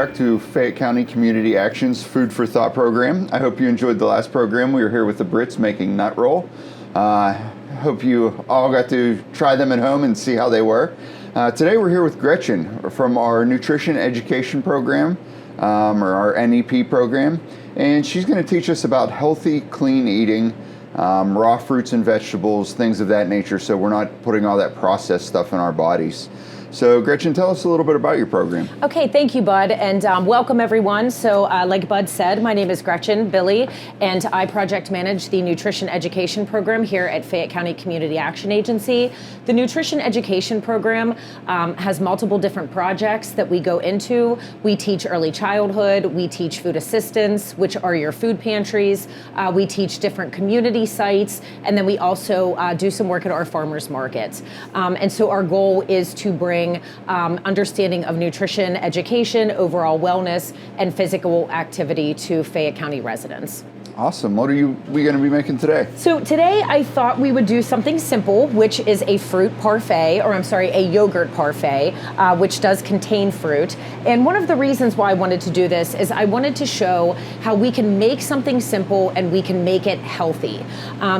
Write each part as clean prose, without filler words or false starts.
back to Fayette County Community Action's Food for Thought program. I hope you enjoyed the last program. We were here with the Brits making nut roll. Hope you all got to try them at home and see how they were. Today we're here with Gretchen from our Nutrition Education program, or our NEP program, and she's going to teach us about healthy, clean eating, raw fruits and vegetables, things of that nature, so we're not putting all that processed stuff in our bodies. So Gretchen, tell us a little bit about your program. Okay, thank you, Bud, and welcome everyone. So like Bud said, my name is Gretchen Billy, and I project manage the Nutrition Education program here at Fayette County Community Action Agency. The Nutrition Education program has multiple different projects that we go into. We teach early childhood, we teach food assistance, which are your food pantries, we teach different community sites, and then we also do some work at our farmers markets. And so our goal is to bring understanding of nutrition, education, overall wellness, and physical activity to Fayette County residents. Awesome. What are we going to be making today? So today I thought we would do something simple, which is a fruit parfait, or I'm sorry, a yogurt parfait, which does contain fruit. And one of the reasons why I wanted to do this is I wanted to show how we can make something simple and we can make it healthy.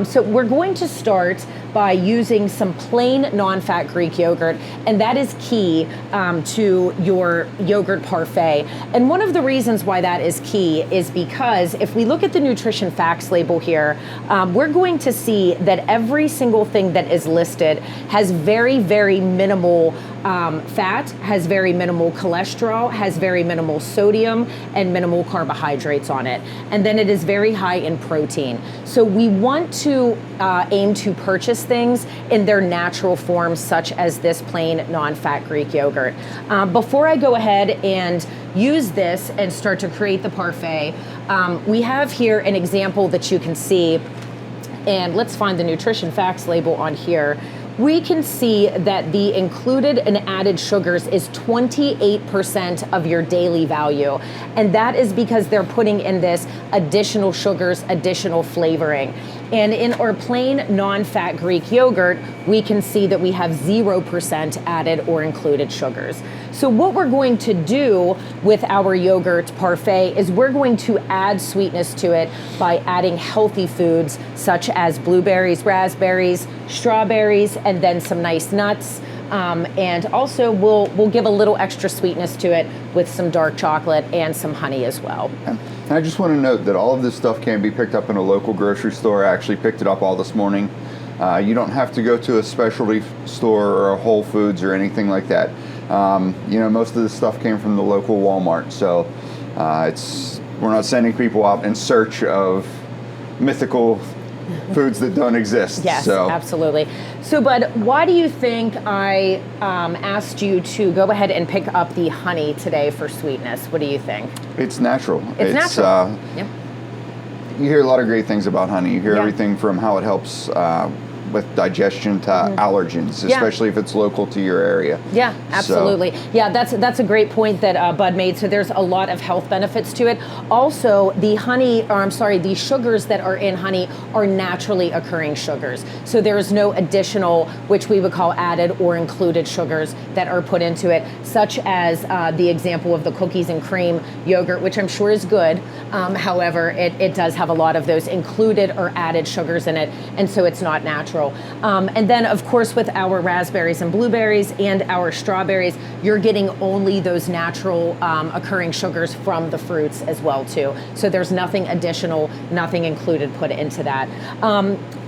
So we're going to start by using some plain non-fat Greek yogurt, and that is key to your yogurt parfait. And one of the reasons why that is key is because if we look at the nutrition facts label here, we're going to see that every single thing that is listed has very, very minimal fat, has very minimal cholesterol, has very minimal sodium, and minimal carbohydrates on it. And then it is very high in protein. So we want to aim to purchase things in their natural form, such as this plain non-fat Greek yogurt. Before I go ahead and use this and start to create the parfait, we have here an example that you can see, and let's find the nutrition facts label on here. We can see that the included and added sugars is 28% of your daily value. And that is because they're putting in this additional sugars, additional flavoring. And in our plain non-fat Greek yogurt, we can see that we have 0% added or included sugars. So what we're going to do with our yogurt parfait is we're going to add sweetness to it by adding healthy foods such as blueberries, raspberries, strawberries, and then some nice nuts. And also we'll give a little extra sweetness to it with some dark chocolate and some honey as well. And I just want to note that all of this stuff can be picked up in a local grocery store. I actually picked it up all this morning. You don't have to go to a specialty store or a Whole Foods or anything like that. Most of the stuff came from the local Walmart, so we're not sending people out in search of mythical foods that don't exist. Yes, absolutely. So, Bud, why do you think I asked you to go ahead and pick up the honey today for sweetness? What do you think? It's natural. It's natural. Yep. You hear a lot of great things about honey. You hear everything from how it helps with digestion to allergens, especially if it's local to your area. Yeah, absolutely. So. Yeah, that's a great point that Bud made. So there's a lot of health benefits to it. Also, the sugars that are in honey are naturally occurring sugars. So there is no additional, which we would call added or included sugars that are put into it, such as the example of the cookies and cream yogurt, which I'm sure is good. However, it does have a lot of those included or added sugars in it, and so it's not natural. And then, of course, with our raspberries and blueberries and our strawberries, you're getting only those natural occurring sugars from the fruits as well, too. So there's nothing additional, nothing included put into that.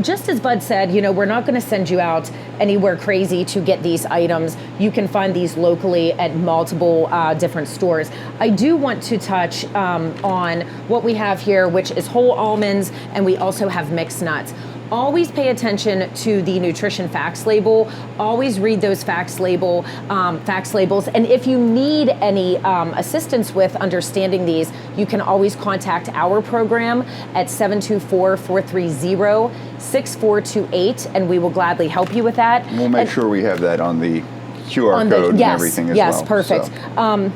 Just as Bud said, we're not going to send you out anywhere crazy to get these items. You can find these locally at multiple different stores. I do want to touch on what we have here, which is whole almonds, and we also have mixed nuts. Always pay attention to the nutrition facts label. Always read those facts labels. And if you need any assistance with understanding these, you can always contact our program at 724-430-6428, and we will gladly help you with that. We'll make sure we have that on the QR code and everything as well. Yes, perfect. So.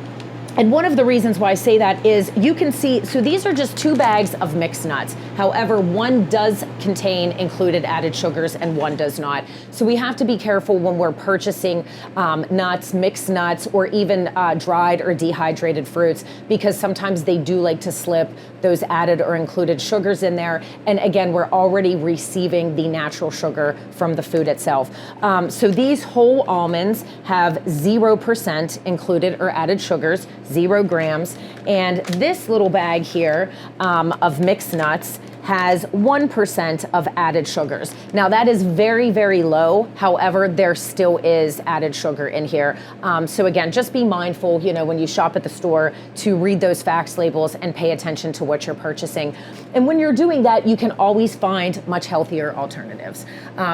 And one of the reasons why I say that is you can see, so these are just 2 bags of mixed nuts. However, one does contain included added sugars and one does not. So we have to be careful when we're purchasing nuts, mixed nuts, or even dried or dehydrated fruits, because sometimes they do like to slip those added or included sugars in there. And again, we're already receiving the natural sugar from the food itself. So these whole almonds have 0% included or added sugars, 0 grams. And this little bag here of mixed nuts has 1% of added sugars. Now that is very, very low. However, there still is added sugar in here. So again, just be mindful, when you shop at the store, to read those facts labels and pay attention to what you're purchasing. And when you're doing that, you can always find much healthier alternatives.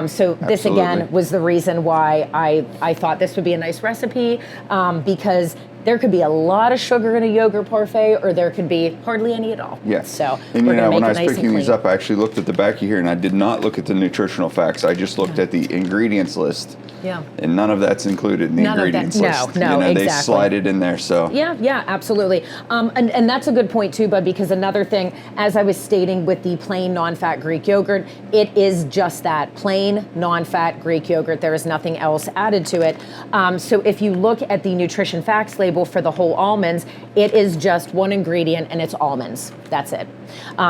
So this again was the reason why I thought this would be a nice recipe, because there could be a lot of sugar in a yogurt parfait, or there could be hardly any at all. Yes. So and we're going to make when it I was nice and picking these clean. up, I actually looked at the back of here, and I did not look at the nutritional facts. I just looked at the ingredients list. Yeah. And none of that's included in the None of that- ingredients no, list. no, They exactly. slide it in there. So Yeah, absolutely. And that's a good point too, Bud, because another thing, as I was stating with the plain non-fat Greek yogurt, it is just that, plain non-fat Greek yogurt. There is nothing else added to it. So if you look at the nutrition facts label for the whole almonds, it is just one ingredient and it's almonds. That's it.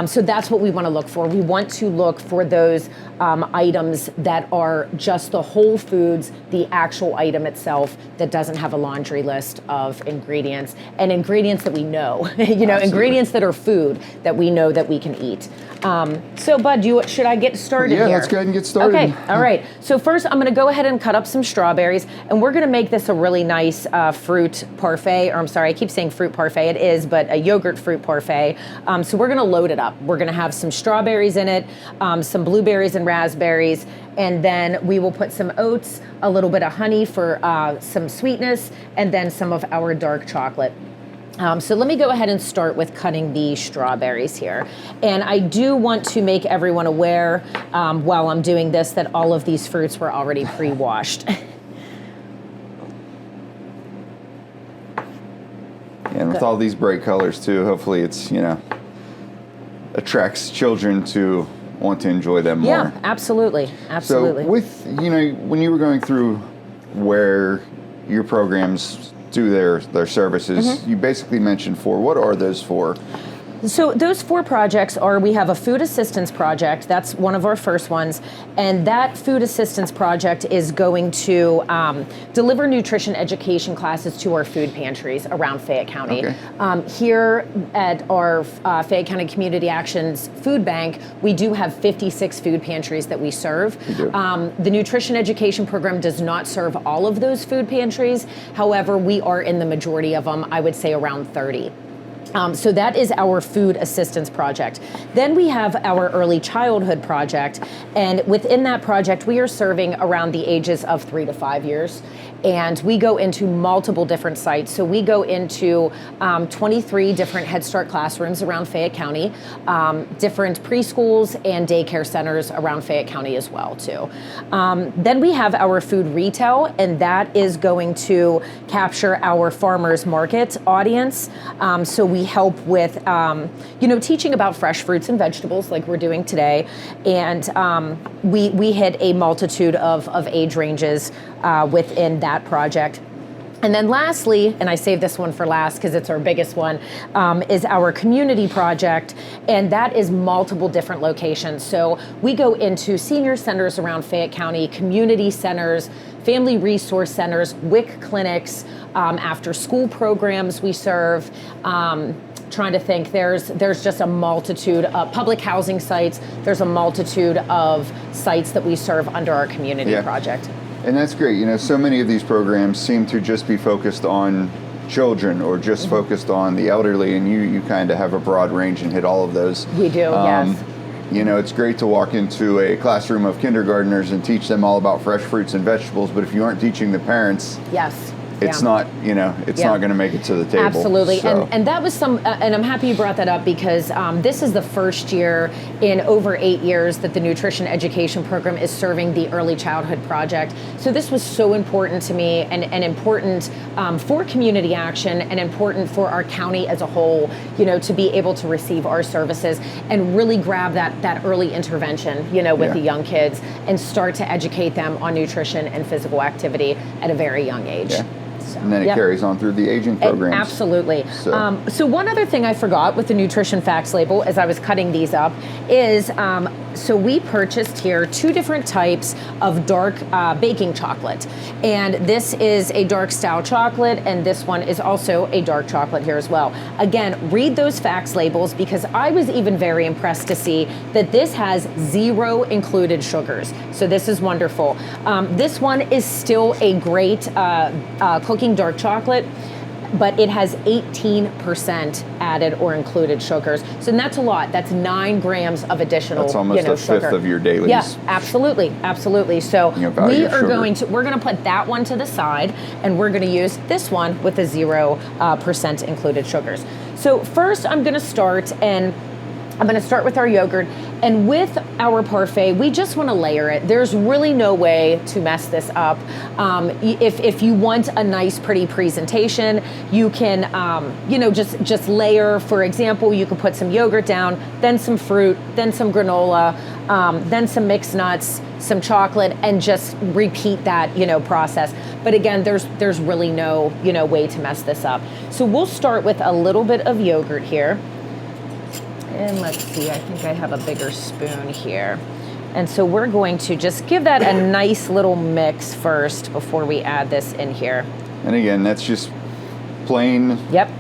So that's what we want to look for. We want to look for those items that are just the whole foods, the actual item itself, that doesn't have a laundry list of ingredients, and ingredients that we know, ingredients that are food that we know that we can eat. So Bud, should I get started yeah, here? let's go ahead and get started. Okay, all right. So first I'm going to go ahead and cut up some strawberries, and we're going to make this a really nice fruit parfait, or I'm sorry, I keep saying fruit parfait, it is, but a yogurt fruit parfait. So we're going to load it up. We're going to have some strawberries in it, some blueberries and raspberries, and then we will put some oats, a little bit of honey for some sweetness, and then some of our dark chocolate. So let me go ahead and start with cutting the strawberries here. And I do want to make everyone aware while I'm doing this that all of these fruits were already pre-washed. And with all these bright colors too, hopefully it's, attracts children to want to enjoy them more. Yeah, absolutely. Absolutely. So with, when you were going through where your programs do their services, you basically mentioned 4. What are those 4? So those 4 projects are, we have a food assistance project, that's one of our first ones, and that food assistance project is going to deliver nutrition education classes to our food pantries around Fayette County. Okay. Here at our Fayette County Community Actions Food Bank, we do have 56 food pantries that we serve. You do. The nutrition education program does not serve all of those food pantries, however, we are in the majority of them, I would say around 30. So that is our food assistance project. Then we have our early childhood project, and within that project, we are serving around the ages of 3 to 5 years. And we go into multiple different sites. So we go into 23 different Head Start classrooms around Fayette County, different preschools and daycare centers around Fayette County as well, too. Then we have our food retail, and that is going to capture our farmers market audience. So we help with, teaching about fresh fruits and vegetables like we're doing today. And we hit a multitude of age ranges within that project. And then lastly, and I saved this one for last because it's our biggest one, is our community project, and that is multiple different locations. So we go into senior centers around Fayette County, community centers, family resource centers, WIC clinics, after school programs we serve. Trying to think, there's just a multitude of public housing sites. There's a multitude of sites that we serve under our community project. And that's great. So many of these programs seem to just be focused on children or just focused on the elderly, and you kind of have a broad range and hit all of those. We do, yes. It's great to walk into a classroom of kindergartners and teach them all about fresh fruits and vegetables, but if you aren't teaching the parents, yes, it's Yeah. not, it's Yeah. not going to make it to the table. Absolutely, So. and that was and I'm happy you brought that up because this is the first year in over 8 years that the Nutrition Education Program is serving the Early Childhood Project. So this was so important to me and important for community action and important for our county as a whole, to be able to receive our services and really grab that early intervention, with the young kids and start to educate them on nutrition and physical activity at a very young age. Yeah. So, And then it yep. carries on through the aging programs. Absolutely. So. So one other thing I forgot with the nutrition facts label as I was cutting these up is, so we purchased here 2 different types of dark baking chocolate. And this is a dark style chocolate, and this one is also a dark chocolate here as well. Again, read those facts labels because I was even very impressed to see that this has 0 included sugars. So this is wonderful. This one is still a great cooking dark chocolate, but it has 18% added or included sugars. So that's a lot. That's 9 grams of additional, That's almost a sugar. fifth of your dailies. Yeah, absolutely. So value of sugar. we're going to put that one to the side, and we're going to use this one with the 0% included sugars. So first, I'm going to start with our yogurt, and with our parfait, we just want to layer it. There's really no way to mess this up. If you want a nice, pretty presentation, you can, just layer. For example, you can put some yogurt down, then some fruit, then some granola, then some mixed nuts, some chocolate, and just repeat that, process. But again, there's really no, way to mess this up. So we'll start with a little bit of yogurt here. And let's see, I think I have a bigger spoon here. And so we're going to just give that a nice little mix first before we add this in here. And again, that's just plain, Yep.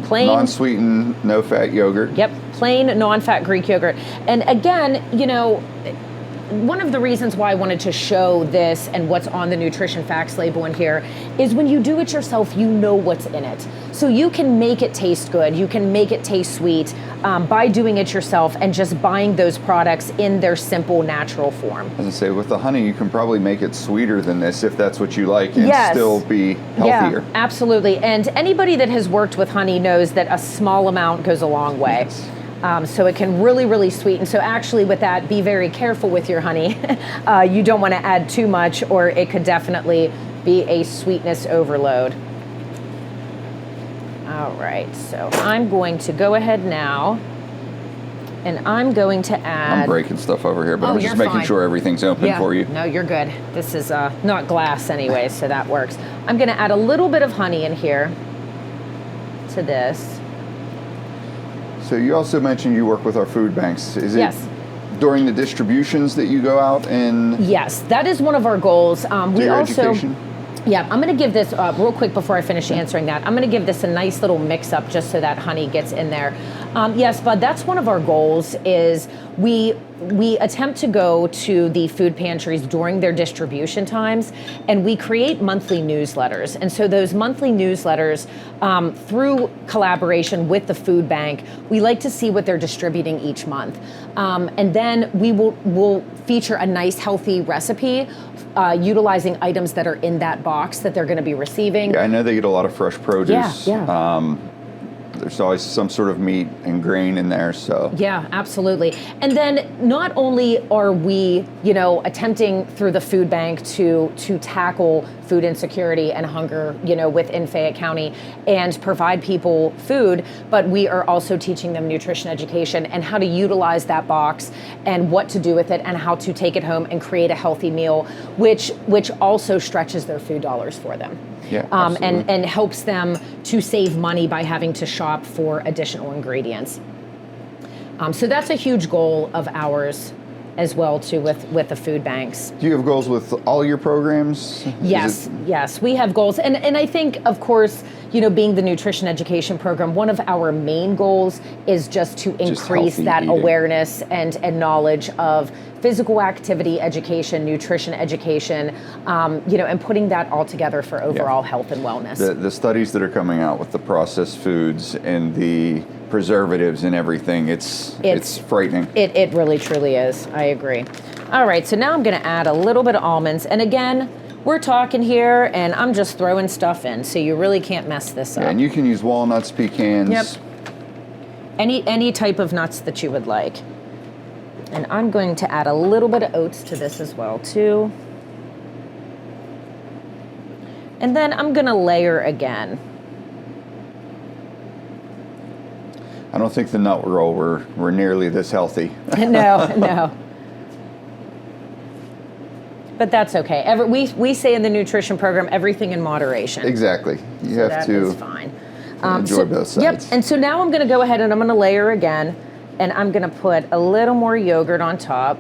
Plain, non-sweetened, no-fat yogurt. Yep, plain non-fat Greek yogurt. And again, one of the reasons why I wanted to show this and what's on the nutrition facts label in here is when you do it yourself, you know what's in it. So you can make it taste good, you can make it taste sweet by doing it yourself and just buying those products in their simple, natural form. As I say, with the honey, you can probably make it sweeter than this if that's what you like, and Yes. still be healthier. Yeah, absolutely. And anybody that has worked with honey knows that a small amount goes a long way. Yes. So it can really, really sweeten. So actually with that, be very careful with your honey. You don't want to add too much or it could definitely be a sweetness overload. All right, so I'm going to go ahead now and I'm going to add... I'm breaking stuff over here, but Oh, I'm just you're making fine. sure everything's open for you. No, you're good. This is not glass anyway, so that works. I'm going to add a little bit of honey in here to this. So you also mentioned you work with our food banks. Is it Yes. during the distributions that you go out and Yes, that is one of our goals. do We your also... education? Yeah, I'm going to give this real quick before I finish answering that. I'm going to give this a nice little mix up just so that honey gets in there. Yes, Bud, that's one of our goals is we attempt to go to the food pantries during their distribution times, and we create monthly newsletters. And so those monthly newsletters, through collaboration with the food bank, we like to see what they're distributing each month. And then we'll feature a nice healthy recipe utilizing items that are in that box that they're going to be receiving. Yeah, I know they get a lot of fresh produce. Yeah. There's always some sort of meat and grain in there, so. Yeah, absolutely. And then not only are we, attempting through the food bank to tackle food insecurity and hunger, within Fayette County and provide people food, but we are also teaching them nutrition education and how to utilize that box and what to do with it and how to take it home and create a healthy meal, which also stretches their food dollars for them. Yeah, absolutely. And helps them to save money by having to shop for additional ingredients. So that's a huge goal of ours as well too with the food banks. Do you have goals with all your programs? Yes, we have goals. And I think, of course, being the nutrition education program, one of our main goals is just to increase that eating. awareness and knowledge of physical activity education, nutrition education, and putting that all together for overall health and wellness. The studies that are coming out with the processed foods and the preservatives and everything, it's frightening. It really truly is. I agree. All right, so now I'm going to add a little bit of almonds. And again, we're talking here, and I'm just throwing stuff in, so you really can't mess this up. Yeah, and you can use walnuts, pecans. Yep. Any type of nuts that you would like. And I'm going to add a little bit of oats to this as well, too. And then I'm going to layer again. I don't think the nut roll were nearly this healthy. No. But that's okay. We say in the nutrition program, everything in moderation. Exactly. You have to. That is fine. Enjoy both sides. Yep. And so now I'm going to go ahead and I'm going to layer again, and I'm going to put a little more yogurt on top.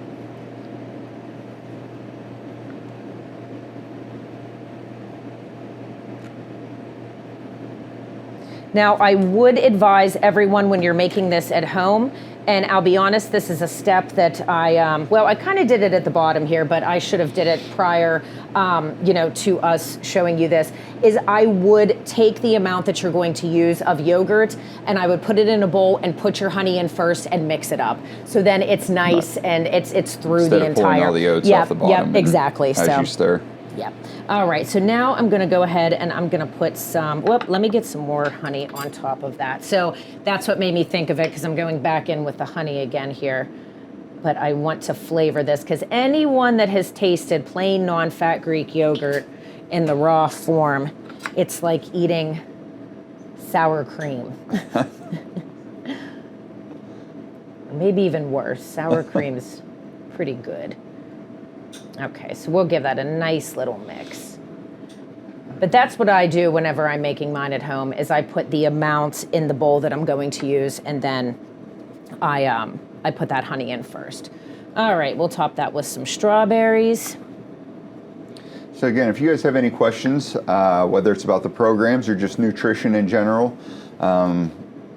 Now, I would advise everyone when you're making this at home, and I'll be honest, this is a step that I kind of did it at the bottom here, but I should have did it prior, to us showing you this, is I would take the amount that you're going to use of yogurt, and I would put it in a bowl and put your honey in first and mix it up. So then it's nice and it's through Instead the of pulling entire. all the oats off the bottom. Yep, exactly. As you stir. Yep. All right, so now I'm gonna go ahead and I'm gonna put let me get some more honey on top of that. So that's what made me think of it, because I'm going back in with the honey again here. But I want to flavor this, because anyone that has tasted plain non-fat Greek yogurt in the raw form, it's like eating sour cream. Maybe even worse. Sour cream's pretty good. Okay, so we'll give that a nice little mix. But that's what I do whenever I'm making mine at home, is I put the amount in the bowl that I'm going to use, and then I put that honey in first. All right, we'll top that with some strawberries. So again, if you guys have any questions, whether it's about the programs or just nutrition in general,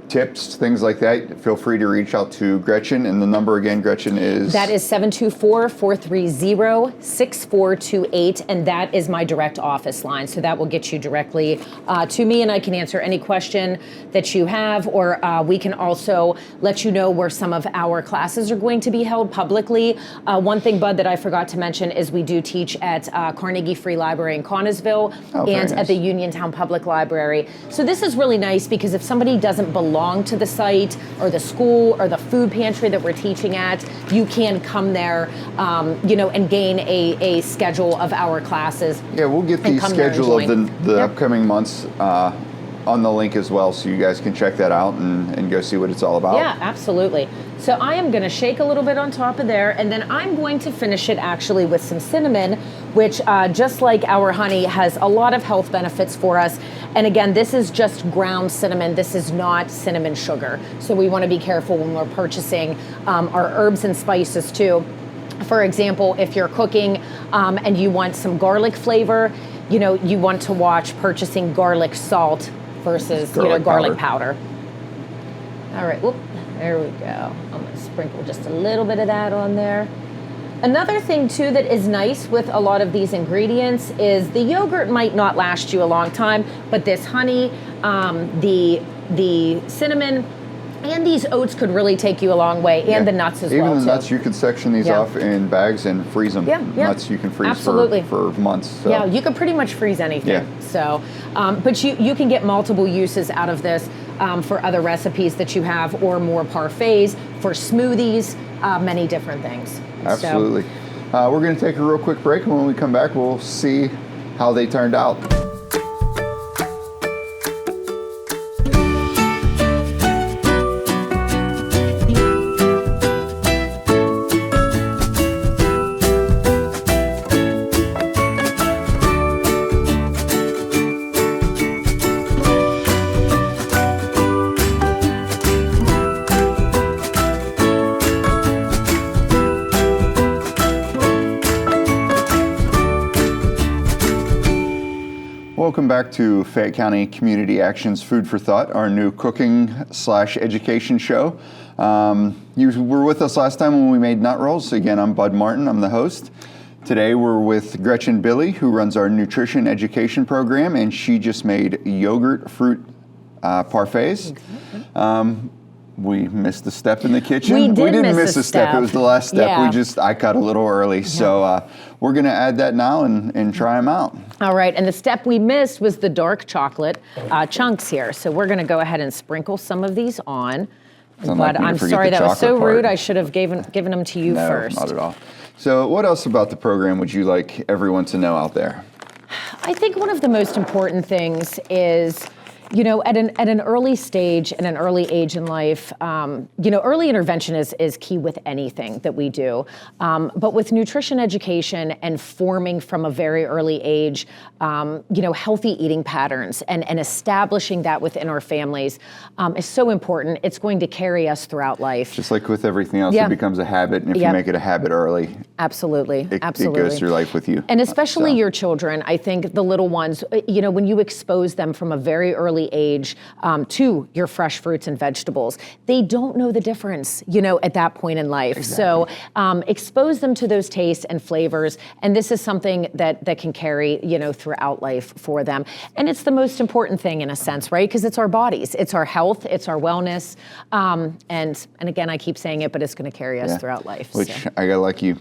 tips, things like that, feel free to reach out to Gretchen. And the number again, Gretchen, is? That is 724-430-6428, and that is my direct office line. So that will get you directly to me, and I can answer any question that you have, or we can also let you know where some of our classes are going to be held publicly. One thing, Bud, that I forgot to mention is we do teach at Carnegie Free Library in Connellsville and at the Uniontown Public Library. So this is really nice, because if somebody doesn't belong to the site or the school or the food pantry that we're teaching at, you can come there, and gain a schedule of our classes. Yeah, we'll get the schedule of the upcoming months on the link as well, so you guys can check that out and go see what it's all about. Yeah, absolutely. So I am going to shake a little bit on top of there, and then I'm going to finish it actually with some cinnamon, which just like our honey has a lot of health benefits for us. And again, this is just ground cinnamon. This is not cinnamon sugar. So we want to be careful when we're purchasing our herbs and spices too. For example, if you're cooking and you want some garlic flavor, you want to watch purchasing garlic salt versus garlic powder. All right, whoop, there we go. I'm gonna sprinkle just a little bit of that on there. Another thing too that is nice with a lot of these ingredients is the yogurt might not last you a long time, but this honey, the cinnamon, and these oats could really take you a long way, and the nuts as well. Even the nuts, you could section these off in bags and freeze them. Yeah. Nuts you can freeze for months. So. Yeah, you can pretty much freeze anything. Yeah. So, but you can get multiple uses out of this for other recipes that you have, or more parfaits, for smoothies, many different things. Absolutely. So, we're going to take a real quick break, and when we come back, we'll see how they turned out. Welcome back to Fayette County Community Action's Food for Thought, our new cooking/education show. You were with us last time when we made nut rolls. Again, I'm Bud Martin, I'm the host. Today we're with Gretchen Billy, who runs our nutrition education program, and she just made yogurt fruit parfaits. We missed a step in the kitchen. We didn't miss a step. It was the last step. Yeah. I cut a little early. So we're going to add that now and try them out. All right, and the step we missed was the dark chocolate chunks here. So we're going to go ahead and sprinkle some of these on. But I'm sorry, that was so rude. I should have given them to you first. No, not at all. So what else about the program would you like everyone to know out there? I think one of the most important things is, you know, at an early stage and an early age in life, you know, early intervention is key with anything that we do. But with nutrition education and forming from a very early age, you know, healthy eating patterns and establishing that within our families is so important. It's going to carry us throughout life. Just like with everything else, it becomes a habit. And if you make it a habit early, absolutely, it goes through life with you. And especially your children, I think the little ones, you know, when you expose them from a very early age to your fresh fruits and vegetables, they don't know the difference, you know, at that point in life. Exactly. So expose them to those tastes and flavors, and this is something that can carry, you know, throughout life for them. And it's the most important thing in a sense, right? Because it's our bodies, it's our health, it's our wellness, and again, I keep saying it, but it's going to carry us throughout life. Which I got like you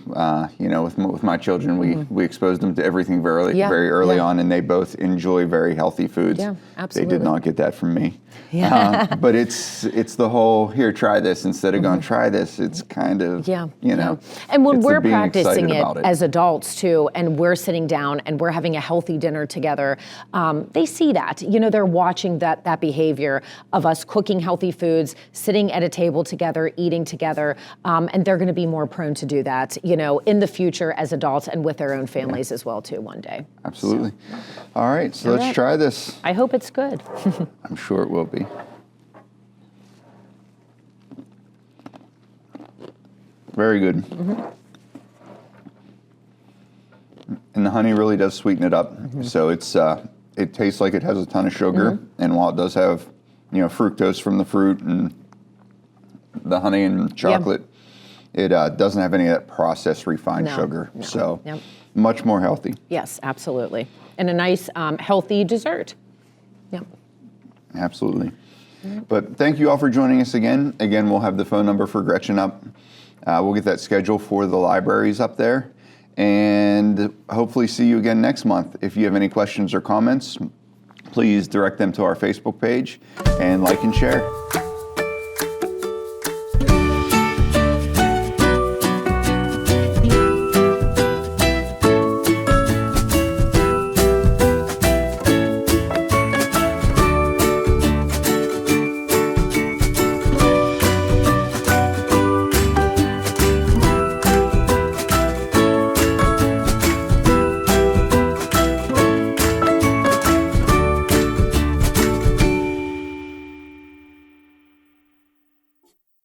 know, with my children, we exposed them to everything very early on, and they both enjoy very healthy foods. Yeah, absolutely. They did not get that from me. Yeah. But it's the whole, here, try this, instead of going, try this. It's kind of, you know. And when we're practicing it as adults too, and we're sitting down and we're having a healthy dinner together, they see that. You know, they're watching that behavior of us cooking healthy foods, sitting at a table together, eating together, and they're going to be more prone to do that, you know, in the future as adults and with their own families as well too one day. Absolutely. So. All right, so let's try this. I hope it's good. I'm sure it will be. Very good. And the honey really does sweeten it up. So it tastes like it has a ton of sugar, and while it does have, you know, fructose from the fruit and the honey and chocolate, it doesn't have any of that processed refined sugar. No. So much more healthy. Yes, absolutely. And a nice healthy dessert. Yep. Absolutely. But thank you all for joining us again. Again, we'll have the phone number for Gretchen up. We'll get that schedule for the libraries up there, and hopefully see you again next month. If you have any questions or comments, please direct them to our Facebook page and like and share.